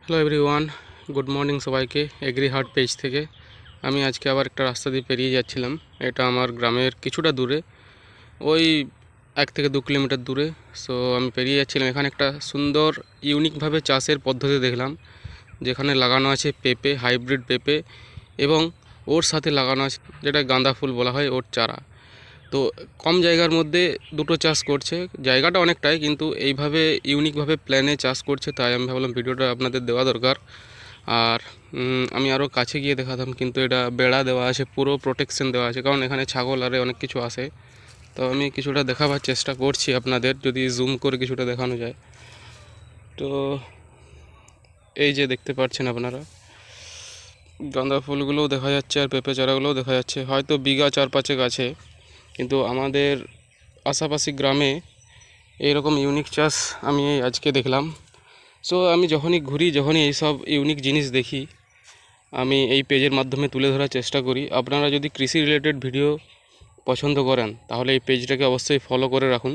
Hello everyone, good morning সবাইকে। Agri heart page থেকে আমি আজকে আবার একটা রাস্তা দিয়ে পেরিয়ে যাচ্ছিলাম। এটা আমার গ্রামের কিছুটা দূরে, ওই 1 থেকে 2 কিলোমিটার দূরে। সো আমি পেরিয়ে যাচ্ছিলাম, এখানে একটা সুন্দর ইউনিকভাবে চাষের পদ্ধতি দেখলাম, যেখানে লাগানো আছে পেঁপে, হাইব্রিড পেঁপে, এবং ওর সাথে লাগানো আছে যেটা গাঁদা ফুল বলা হয়, ওর চারা। তো কম জায়গার মধ্যে দুটো চাষ করছে, জায়গাটা অনেকটাই, কিন্তু এইভাবে ইউনিকভাবে প্ল্যানে চাষ করছে, তাই আমি ভাবলাম ভিডিওটা আপনাদের দেওয়া দরকার। আর আমি আরও কাছে গিয়ে দেখাতাম, কিন্তু এটা বেড়া দেওয়া আছে, পুরো প্রোটেকশন দেওয়া আছে, কারণ এখানে ছাগল আরে অনেক কিছু আসে। তো আমি কিছুটা দেখাবার চেষ্টা করছি আপনাদের, যদি জুম করে কিছুটা দেখানো যায়। তো এই যে দেখতে পাচ্ছেন আপনারা, গাঁদা ফুলগুলোও দেখা যাচ্ছে আর পেঁপে চারাগুলোও দেখা যাচ্ছে, হয়তো বিঘা 4-5 আছে, কিন্তু আমাদের পাশাপাশি গ্রামে এইরকম ইউনিক চাষ আমি আজকে দেখলাম। সো আমি যখনই ঘুরি, যখনই এইসব ইউনিক জিনিস দেখি, আমি এই পেজের মাধ্যমে তুলে ধরার চেষ্টা করি। আপনারা যদি কৃষি রিলেটেড ভিডিও পছন্দ করেন, তাহলে এই পেজটাকে অবশ্যই ফলো করে রাখুন।